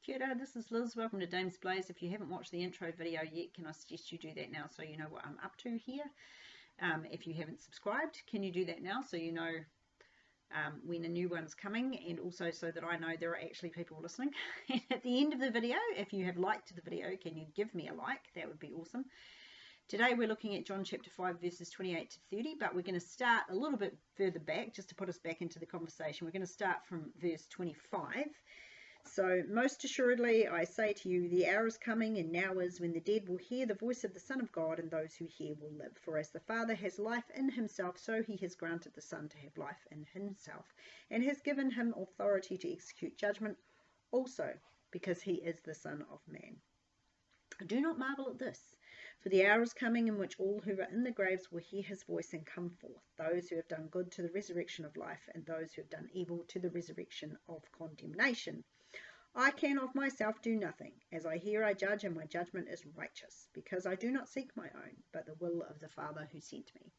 Kia ora, this is Liz. Welcome to Dame's Blaze. If you haven't watched the intro video yet, can I suggest you do that now so you know what I'm up to here? If you haven't subscribed, can you do that now so you know when a new one's coming, and also so that I know there are actually people listening. And at the end of the video, if you have liked the video, can you give me a like? That would be awesome. Today we're looking at John chapter 5 verses 28 to 30, but we're going to start a little bit further back just to put us back into the conversation. We're going to start from verse 25. So, most assuredly, I say to you, the hour is coming, and now is, when the dead will hear the voice of the Son of God, and those who hear will live. For as the Father has life in himself, so he has granted the Son to have life in himself, and has given him authority to execute judgment, also because he is the Son of Man. Do not marvel at this, for the hour is coming in which all who are in the graves will hear his voice and come forth, those who have done good to the resurrection of life, and those who have done evil to the resurrection of condemnation. I can of myself do nothing. As I hear, I judge, and my judgment is righteous, because I do not seek my own, but the will of the Father who sent me.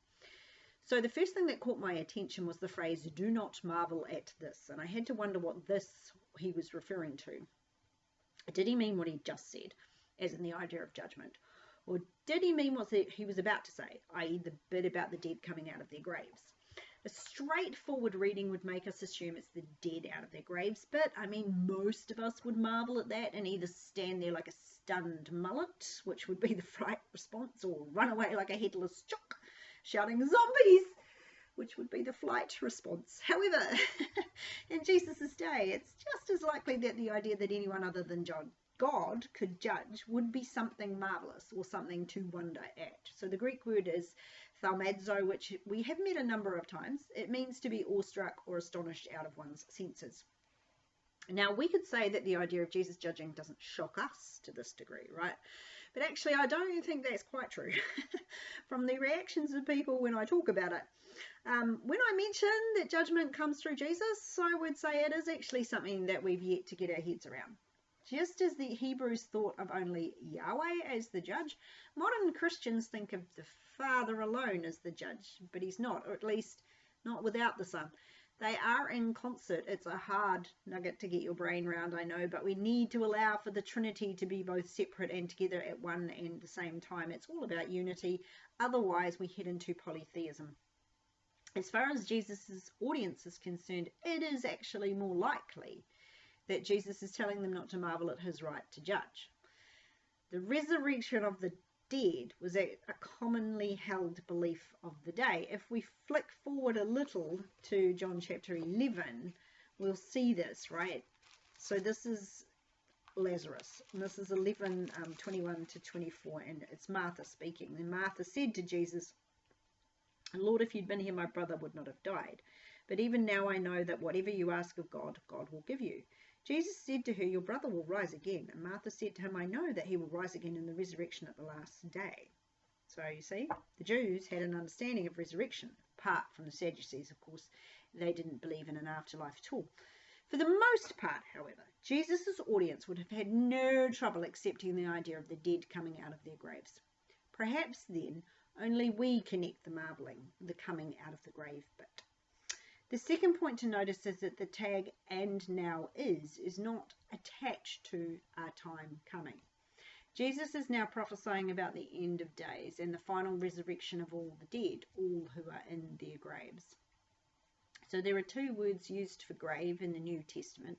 So the first thing that caught my attention was the phrase, do not marvel at this. And I had to wonder what this he was referring to. Did he mean what he just said, as in the idea of judgment? Or did he mean what he was about to say, i.e. the bit about the dead coming out of their graves? A straightforward reading would make us assume it's the dead out of their graves, but I mean most of us would marvel at that and either stand there like a stunned mullet, which would be the fright response, or run away like a headless chook, shouting zombies, which would be the flight response. However, in Jesus' day, it's just as likely that the idea that anyone other than God could judge would be something marvelous or something to wonder at. So the Greek word is thaumazo, which we have met a number of times. It means to be awestruck or astonished out of one's senses. Now, we could say that the idea of Jesus judging doesn't shock us to this degree, right? But actually, I don't think that's quite true. From the reactions of people when I talk about it, when I mention that judgment comes through Jesus, I would say it is actually something that we've yet to get our heads around. Just as the Hebrews thought of only Yahweh as the judge, modern Christians think of the Father alone as the judge, but he's not, or at least not without the Son. They are in concert. It's a hard nugget to get your brain round, I know, but we need to allow for the Trinity to be both separate and together at one and the same time. It's all about unity. Otherwise, we head into polytheism. As far as Jesus' audience is concerned, it is actually more likely that Jesus is telling them not to marvel at his right to judge. The resurrection of the dead was a commonly held belief of the day. If we flick forward a little to John chapter 11, we'll see this, right? So this is Lazarus, and this is 11, 21 to 24, and it's Martha speaking. And Martha said to Jesus, Lord, if you'd been here, my brother would not have died. But even now I know that whatever you ask of God, God will give you. Jesus said to her, your brother will rise again. And Martha said to him, I know that he will rise again in the resurrection at the last day. So you see, the Jews had an understanding of resurrection, apart from the Sadducees, of course. They didn't believe in an afterlife at all. For the most part, however, Jesus' audience would have had no trouble accepting the idea of the dead coming out of their graves. Perhaps then, only we connect the marveling, the coming out of the grave bit. The second point to notice is that the tag "and now is not attached to our time coming. Jesus is now prophesying about the end of days and the final resurrection of all the dead, all who are in their graves. So there are two words used for grave in the New Testament.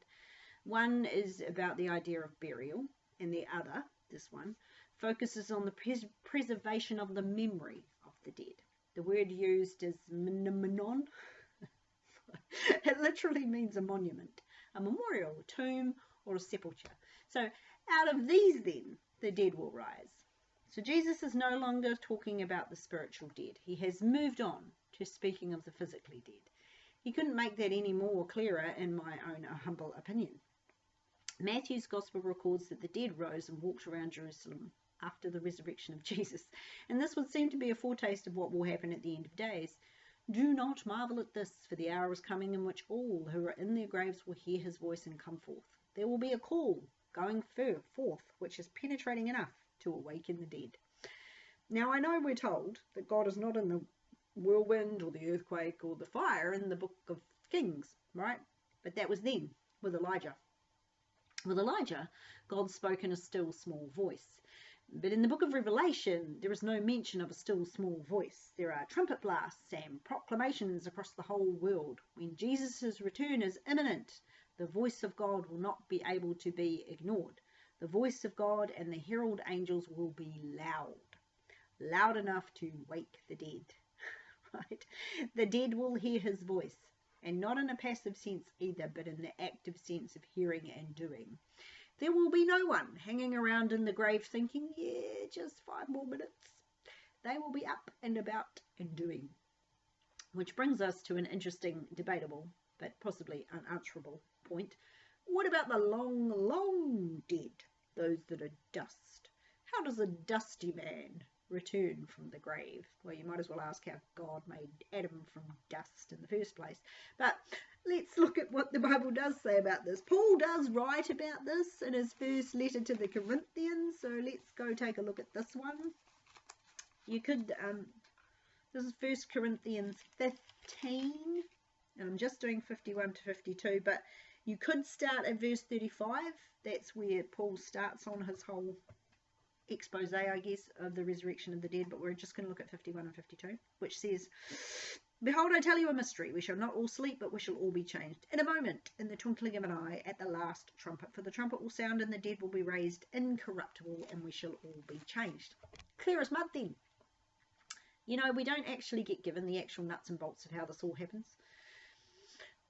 One is about the idea of burial, and the other, this one, focuses on the preservation of the memory of the dead. The word used is menon. It literally means a monument, a memorial, a tomb, or a sepulchre. So out of these then, the dead will rise. So Jesus is no longer talking about the spiritual dead. He has moved on to speaking of the physically dead. He couldn't make that any more clearer in my own humble opinion. Matthew's Gospel records that the dead rose and walked around Jerusalem after the resurrection of Jesus. And this would seem to be a foretaste of what will happen at the end of days. Do not marvel at this, for the hour is coming in which all who are in their graves will hear his voice and come forth. There will be a call going forth, which is penetrating enough to awaken the dead. Now, I know we're told that God is not in the whirlwind or the earthquake or the fire in the book of Kings, right? But that was then with Elijah. With Elijah, God spoke in a still small voice. But in the book of Revelation, there is no mention of a still small voice. There are trumpet blasts and proclamations across the whole world. When Jesus' return is imminent, the voice of God will not be able to be ignored. The voice of God and the herald angels will be loud enough to wake the dead. Right? The dead will hear his voice, and not in a passive sense either, but in the active sense of hearing and doing. There will be no one hanging around in the grave thinking, yeah, just 5 more minutes. They will be up and about and doing. Which brings us to an interesting, debatable, but possibly unanswerable point. What about the long, long dead, those that are dust? How does a dusty man return from the grave? Well, you might as well ask how God made Adam from dust in the first place. But let's look at what the Bible does say about this. Paul does write about this in his first letter to the Corinthians, so let's go take a look at this one. You could, this is 1 Corinthians 15, and I'm just doing 51 to 52, but you could start at verse 35. That's where Paul starts on his whole expose, I guess, of the resurrection of the dead, but we're just going to look at 51 and 52, which says, "Behold, I tell you a mystery. We shall not all sleep, but we shall all be changed. In a moment, in the twinkling of an eye, at the last trumpet. For the trumpet will sound, and the dead will be raised incorruptible, and we shall all be changed." Clear as mud then. You know, we don't actually get given the actual nuts and bolts of how this all happens,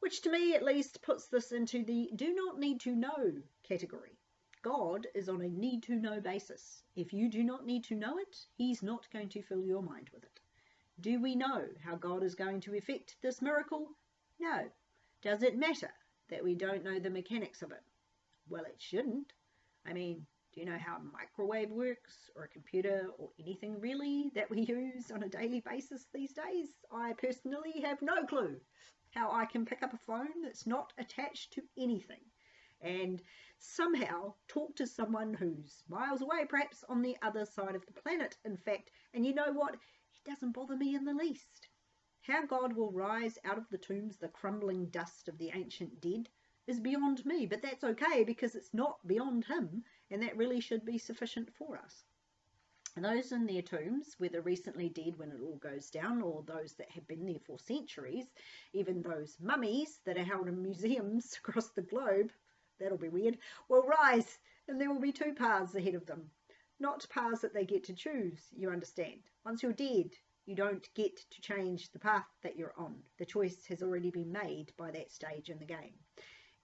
which to me at least puts this into the do not need to know category. God is on a need to know basis. If you do not need to know it, he's not going to fill your mind with it. Do we know how God is going to effect this miracle? No. Does it matter that we don't know the mechanics of it? Well, it shouldn't. I mean, do you know how a microwave works, or a computer, or anything really that we use on a daily basis these days? I personally have no clue how I can pick up a phone that's not attached to anything and somehow talk to someone who's miles away, perhaps on the other side of the planet, in fact. And you know what? It doesn't bother me in the least. How God will rise out of the tombs, the crumbling dust of the ancient dead, is beyond me, but that's okay because it's not beyond him, and that really should be sufficient for us. And those in their tombs, whether recently dead when it all goes down, or those that have been there for centuries, even those mummies that are held in museums across the globe, that'll be weird, will rise, and there will be 2 paths ahead of them. Not paths that they get to choose, you understand. Once you're dead, you don't get to change the path that you're on. The choice has already been made by that stage in the game.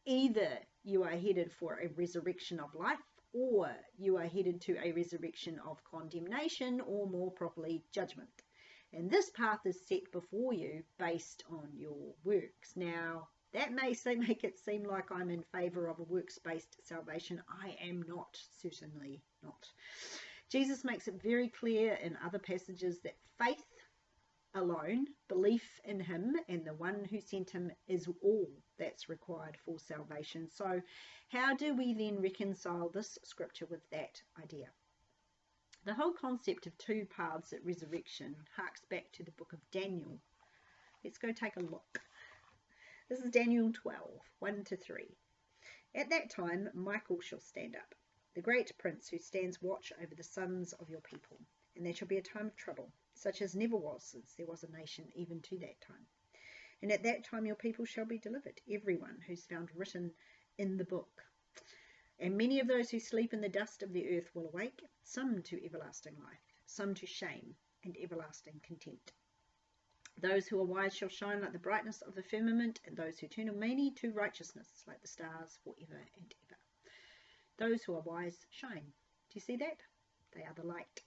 Either you are headed for a resurrection of life, or you are headed to a resurrection of condemnation, or more properly, judgment. And this path is set before you based on your works. Now, that may make it seem like I'm in favour of a works-based salvation. I am not, certainly not. Jesus makes it very clear in other passages that faith alone, belief in him and the one who sent him, is all that's required for salvation. So how do we then reconcile this scripture with that idea? The whole concept of 2 paths at resurrection harks back to the book of Daniel. Let's go take a look. This is Daniel 12, 1 to 3. "At that time Michael shall stand up, the great prince who stands watch over the sons of your people. And there shall be a time of trouble, such as never was since there was a nation even to that time. And at that time your people shall be delivered, everyone who's found written in the book. And many of those who sleep in the dust of the earth will awake, some to everlasting life, some to shame and everlasting contempt. Those who are wise shall shine like the brightness of the firmament, and those who turn many to righteousness like the stars forever and ever." Those who are wise shine. Do you see that? They are the light.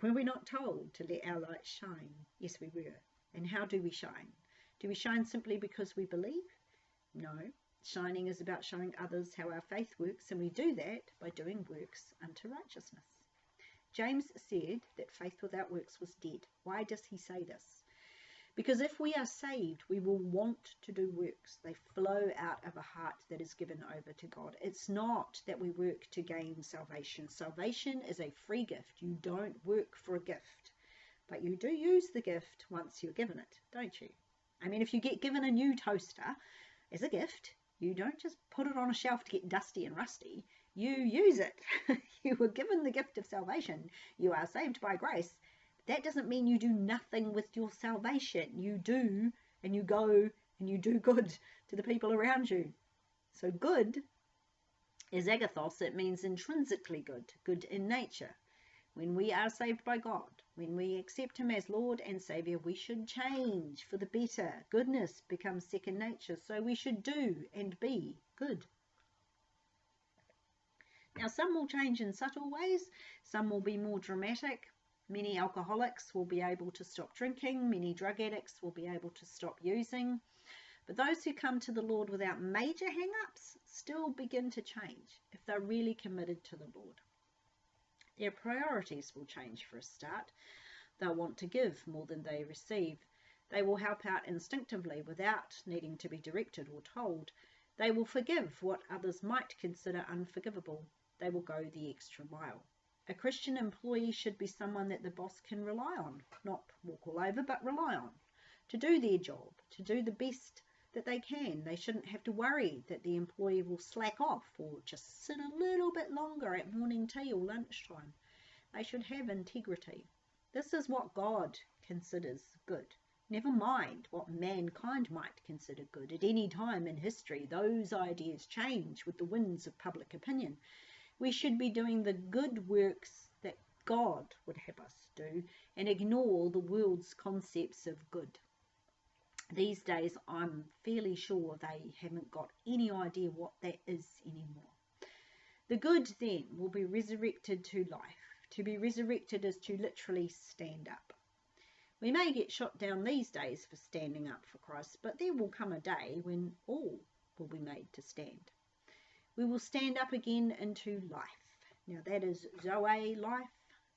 Were we not told to let our light shine? Yes, we were. And how do we shine? Do we shine simply because we believe? No. Shining is about showing others how our faith works, and we do that by doing works unto righteousness. James said that faith without works was dead. Why does he say this? Because if we are saved, we will want to do works. They flow out of a heart that is given over to God. It's not that we work to gain salvation. Salvation is a free gift. You don't work for a gift, but you do use the gift once you're given it, don't you? I mean, if you get given a new toaster as a gift, You don't just put it on a shelf to get dusty and rusty. You use it. You were given the gift of salvation. You are saved by grace. That doesn't mean you do nothing with your salvation. You do, and you go, and you do good to the people around you. So good is agathos. It means intrinsically good, good in nature. When we are saved by God, when we accept him as Lord and Saviour, we should change for the better. Goodness becomes second nature, so we should do and be good. Now, some will change in subtle ways, some will be more dramatic. Many alcoholics will be able to stop drinking, many drug addicts will be able to stop using. But those who come to the Lord without major hang-ups still begin to change if they're really committed to the Lord. Their priorities will change for a start. They'll want to give more than they receive. They will help out instinctively without needing to be directed or told. They will forgive what others might consider unforgivable. They will go the extra mile. A Christian employee should be someone that the boss can rely on, not walk all over, but rely on, to do their job, to do the best that they can. They shouldn't have to worry that the employee will slack off or just sit a little bit longer at morning tea or lunchtime. They should have integrity. This is what God considers good. Never mind what mankind might consider good. At any time in history, those ideas change with the winds of public opinion. We should be doing the good works that God would have us do and ignore the world's concepts of good. These days, I'm fairly sure they haven't got any idea what that is anymore. The good then will be resurrected to life. To be resurrected is to literally stand up. We may get shot down these days for standing up for Christ, but there will come a day when all will be made to stand. We will stand up again into life. Now that is Zoe life,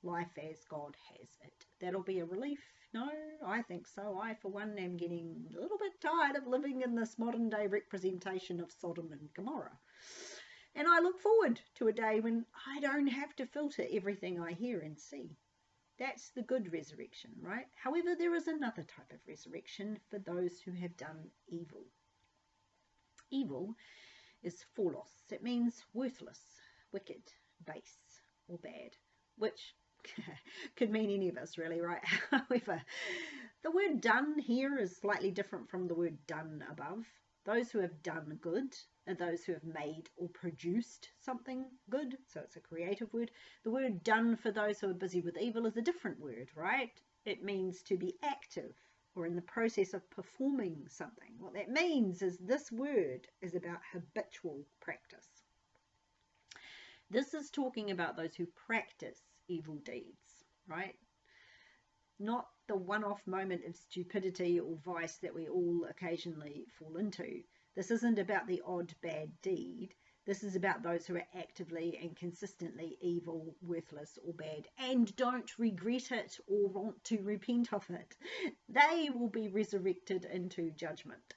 life as God has it. That'll be a relief. No, I think so. I, for one, am getting a little bit tired of living in this modern day representation of Sodom and Gomorrah. And I look forward to a day when I don't have to filter everything I hear and see. That's the good resurrection, right? However, there is another type of resurrection for those who have done evil. Evil is pholos. It means worthless, wicked, base, or bad, which could mean any of us really, right? However, the word done here is slightly different from the word done above. Those who have done good are those who have made or produced something good, so it's a creative word. The word done for those who are busy with evil is a different word, right? It means to be active or in the process of performing something. What that means is this word is about habitual practice. This is talking about those who practice evil deeds, right? Not the one-off moment of stupidity or vice that we all occasionally fall into. This isn't about the odd bad deed. This is about those who are actively and consistently evil, worthless, or bad, and don't regret it or want to repent of it. They will be resurrected into judgment.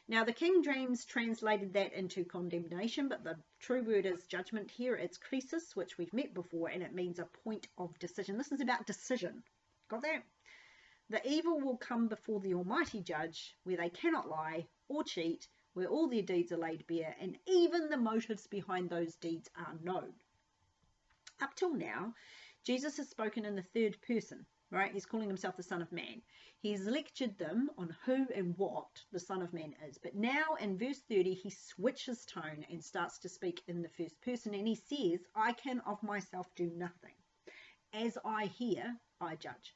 Now, the King James translated that into condemnation, but the true word is judgment here. It's krisis, which we've met before, and it means a point of decision. This is about decision. Got that? The evil will come before the Almighty Judge, where they cannot lie or cheat, where all their deeds are laid bare, and even the motives behind those deeds are known. Up till now, Jesus has spoken in the third person, right? He's calling himself the Son of Man. He's lectured them on who and what the Son of Man is. But now in verse 30, he switches tone and starts to speak in the first person, and he says, I can of myself do nothing. As I hear, I judge.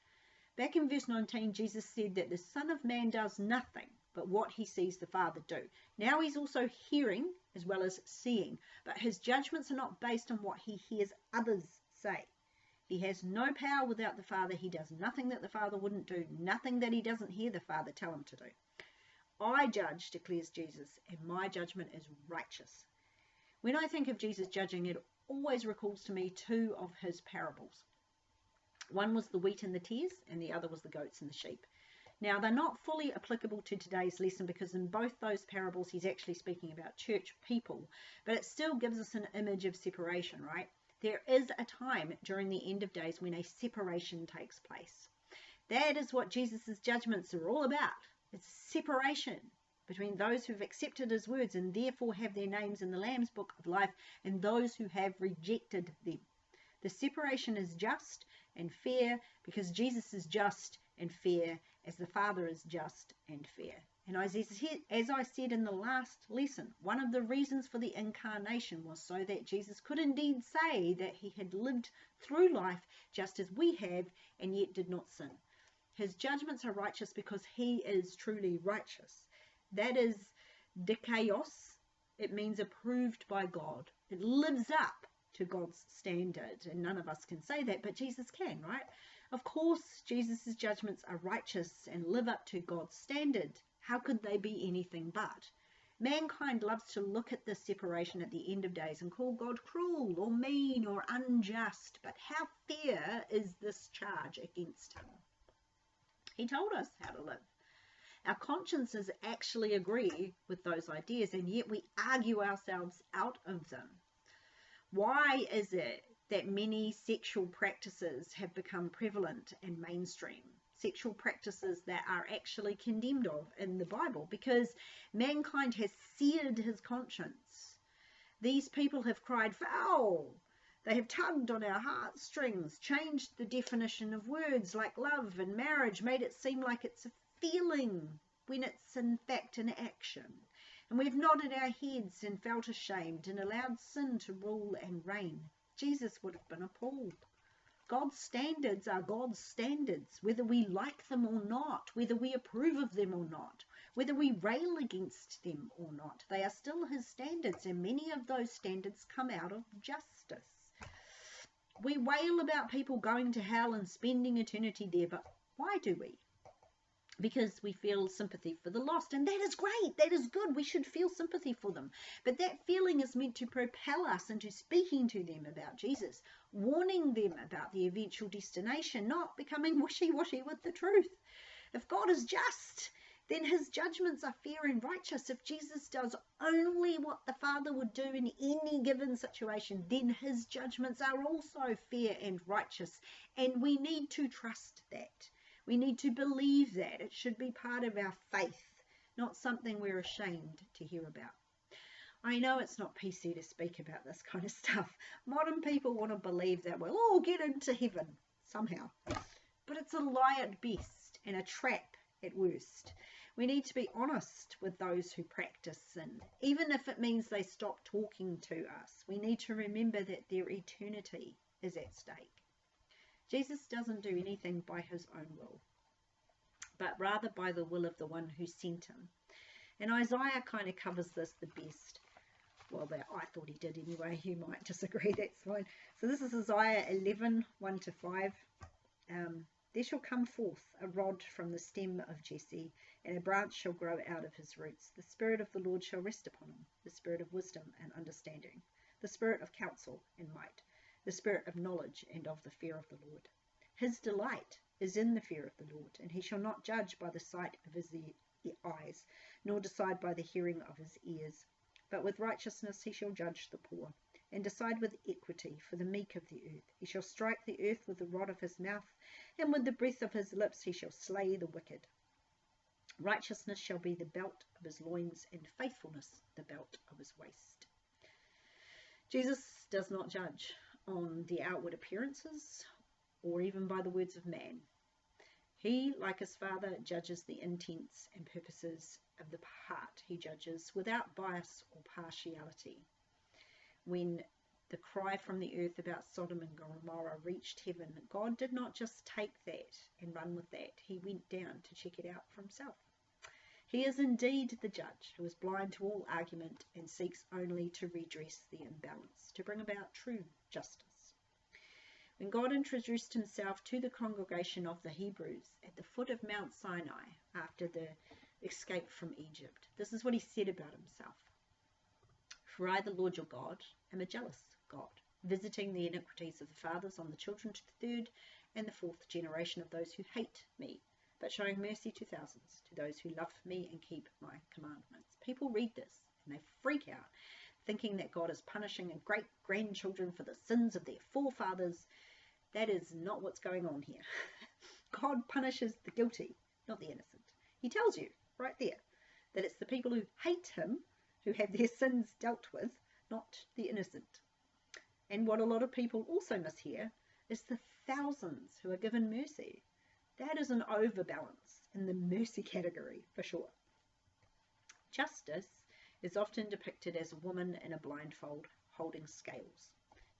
Back in verse 19, Jesus said that the Son of Man does nothing but what he sees the Father do. Now he's also hearing as well as seeing, but his judgments are not based on what he hears others say. He has no power without the Father. He does nothing that the Father wouldn't do, nothing that he doesn't hear the Father tell him to do. I judge, declares Jesus, and my judgment is righteous. When I think of Jesus judging, it always recalls to me two of his parables. One was the wheat and the tares, and the other was the goats and the sheep. Now, they're not fully applicable to today's lesson because in both those parables, he's actually speaking about church people, but it still gives us an image of separation, right? There is a time during the end of days when a separation takes place. That is what Jesus' judgments are all about. It's separation between those who have accepted his words and therefore have their names in the Lamb's book of life and those who have rejected them. The separation is just and fair because Jesus is just and fair as the Father is just and fair. And as I said in the last lesson, one of the reasons for the incarnation was so that Jesus could indeed say that he had lived through life just as we have and yet did not sin. His judgments are righteous because he is truly righteous. That is dikaios. It means approved by God. It lives up to God's standard. And none of us can say that, but Jesus can, right? Of course, Jesus' judgments are righteous and live up to God's standard. How could they be anything but? Mankind loves to look at this separation at the end of days and call God cruel or mean or unjust. But how fair is this charge against him? He told us how to live. Our consciences actually agree with those ideas, and yet we argue ourselves out of them. Why is it that many sexual practices have become prevalent and mainstream? Sexual practices that are actually condemned of in the Bible, because mankind has seared his conscience. These people have cried foul. They have tugged on our heartstrings, changed the definition of words like love and marriage, made it seem like it's a feeling when it's in fact an action. And we've nodded our heads and felt ashamed and allowed sin to rule and reign. Jesus would have been appalled. God's standards are God's standards, whether we like them or not, whether we approve of them or not, whether we rail against them or not. They are still his standards, and many of those standards come out of justice. We wail about people going to hell and spending eternity there, but why do we? Because we feel sympathy for the lost, and that is great, that is good, we should feel sympathy for them. But that feeling is meant to propel us into speaking to them about Jesus, warning them about the eventual destination, not becoming wishy-washy with the truth. If God is just, then his judgments are fair and righteous. If Jesus does only what the Father would do in any given situation, then his judgments are also fair and righteous, and we need to trust that. We need to believe that. It should be part of our faith, not something we're ashamed to hear about. I know it's not PC to speak about this kind of stuff. Modern people want to believe that we'll all get into heaven somehow. But it's a lie at best and a trap at worst. We need to be honest with those who practice sin, even if it means they stop talking to us. We need to remember that their eternity is at stake. Jesus doesn't do anything by his own will, but rather by the will of the one who sent him. And Isaiah kind of covers this the best. Well, I thought he did anyway. You might disagree, that's fine. So this is Isaiah 11, 1-5. There shall come forth a rod from the stem of Jesse, and a branch shall grow out of his roots. The Spirit of the Lord shall rest upon him, the Spirit of wisdom and understanding, the Spirit of counsel and might, the Spirit of knowledge and of the fear of the Lord. His delight is in the fear of the Lord, and he shall not judge by the sight of his eyes, nor decide by the hearing of his ears. But with righteousness he shall judge the poor, and decide with equity for the meek of the earth. He shall strike the earth with the rod of his mouth, and with the breath of his lips he shall slay the wicked. Righteousness shall be the belt of his loins, and faithfulness the belt of his waist. Jesus does not judge on the outward appearances, or even by the words of man. He, like his Father, judges the intents and purposes of the heart. He judges without bias or partiality. When the cry from the earth about Sodom and Gomorrah reached heaven, God did not just take that and run with that. He went down to check it out for himself. He is indeed the judge who is blind to all argument and seeks only to redress the imbalance, to bring about true justice. When God introduced himself to the congregation of the Hebrews at the foot of Mount Sinai after the escape from Egypt, this is what he said about himself. For I, the Lord your God, am a jealous God, visiting the iniquities of the fathers on the children to the third and the fourth generation of those who hate me, but showing mercy to thousands, to those who love me and keep my commandments. People read this and they freak out, thinking that God is punishing their great-grandchildren for the sins of their forefathers. That is not what's going on here. God punishes the guilty, not the innocent. He tells you right there. that it's the people who hate him who have their sins dealt with, not the innocent. And what a lot of people also miss here is the thousands who are given mercy. That is an overbalance in the mercy category for sure. Justice is often depicted as a woman in a blindfold holding scales.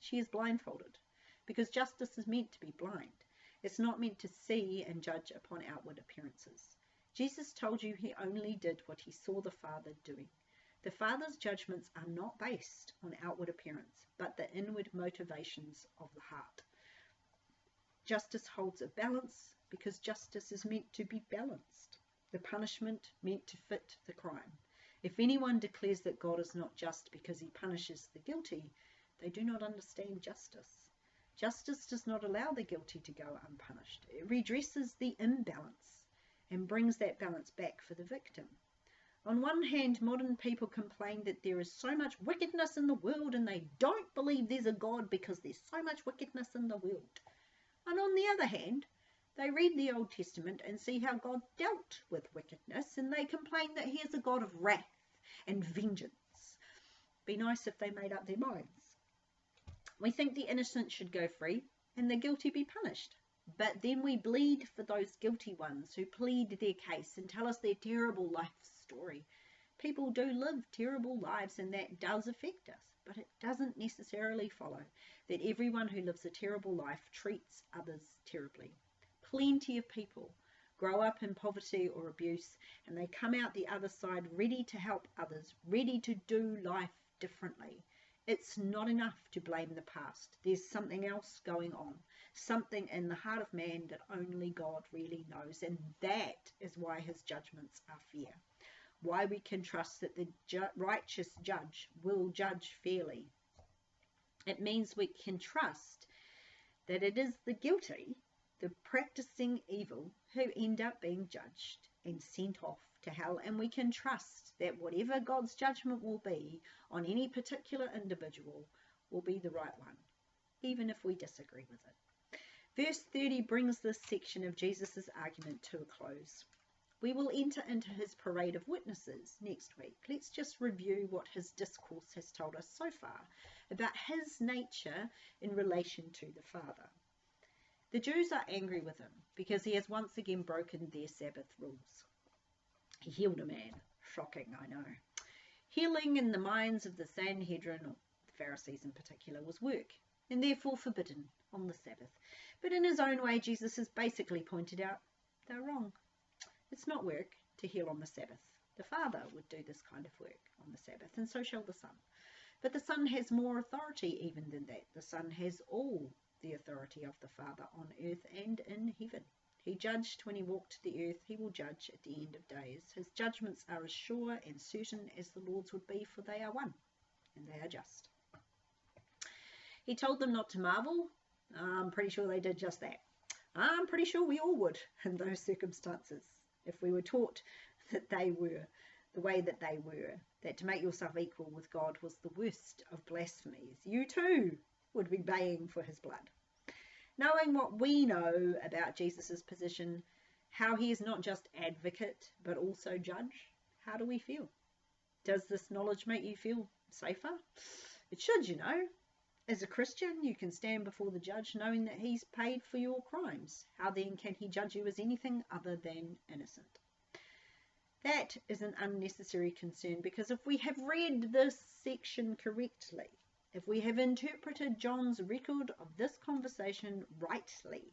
She is blindfolded because justice is meant to be blind. It's not meant to see and judge upon outward appearances. Jesus told you he only did what he saw the Father doing. The Father's judgments are not based on outward appearance, but the inward motivations of the heart. Justice holds a balance because justice is meant to be balanced. The punishment meant to fit the crime. If anyone declares that God is not just because he punishes the guilty, they do not understand justice. Justice does not allow the guilty to go unpunished. It redresses the imbalance and brings that balance back for the victim. On one hand, modern people complain that there is so much wickedness in the world and they don't believe there's a God because there's so much wickedness in the world. And on the other hand, they read the Old Testament and see how God dealt with wickedness, and they complain that he is a God of wrath and vengeance. Be nice if they made up their minds. We think the innocent should go free and the guilty be punished. But then we bleed for those guilty ones who plead their case and tell us their terrible life story. People do live terrible lives and that does affect us, but it doesn't necessarily follow that everyone who lives a terrible life treats others terribly. Plenty of people grow up in poverty or abuse and they come out the other side ready to help others, ready to do life differently. It's not enough to blame the past. There's something else going on, something in the heart of man that only God really knows, and that is why his judgments are fair. Why we can trust that the righteous judge will judge fairly. It means we can trust that it is the guilty, the practicing evil, who end up being judged and sent off to hell, and we can trust that whatever God's judgment will be on any particular individual will be the right one, even if we disagree with it. Verse 30 brings this section of Jesus' argument to a close. We will enter into his parade of witnesses next week. Let's just review what his discourse has told us so far about his nature in relation to the Father. The Jews are angry with him because he has once again broken their Sabbath rules. He healed a man. Shocking, I know. Healing in the minds of the Sanhedrin, or the Pharisees in particular, was work, and therefore forbidden on the Sabbath. But in his own way, Jesus has basically pointed out they're wrong. It's not work to heal on the Sabbath. The Father would do this kind of work on the Sabbath, and so shall the Son. But the Son has more authority even than that. The Son has all the authority of the Father on earth and in heaven. He judged when he walked the earth. He will judge at the end of days. His judgments are as sure and certain as the Lord's would be, for they are one, and they are just. He told them not to marvel. I'm pretty sure they did just that. I'm pretty sure we all would in those circumstances if we were taught that they were the way that they were, that to make yourself equal with God was the worst of blasphemies. You too would be baying for his blood. Knowing what we know about Jesus' position, how he is not just advocate but also judge, how do we feel? Does this knowledge make you feel safer? It should, you know. As a Christian, you can stand before the judge knowing that he's paid for your crimes. How then can he judge you as anything other than innocent? That is an unnecessary concern, because if we have read this section correctly, if we have interpreted John's record of this conversation rightly,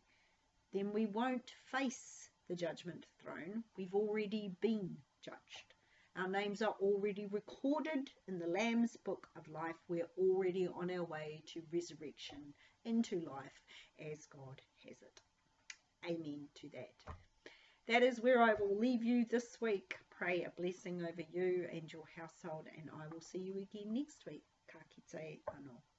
then we won't face the judgment throne. We've already been judged. Our names are already recorded in the Lamb's Book of Life. We're already on our way to resurrection into life as God has it. Amen to that. That is where I will leave you this week. Pray a blessing over you and your household, and I will see you again next week. Ka kite anō.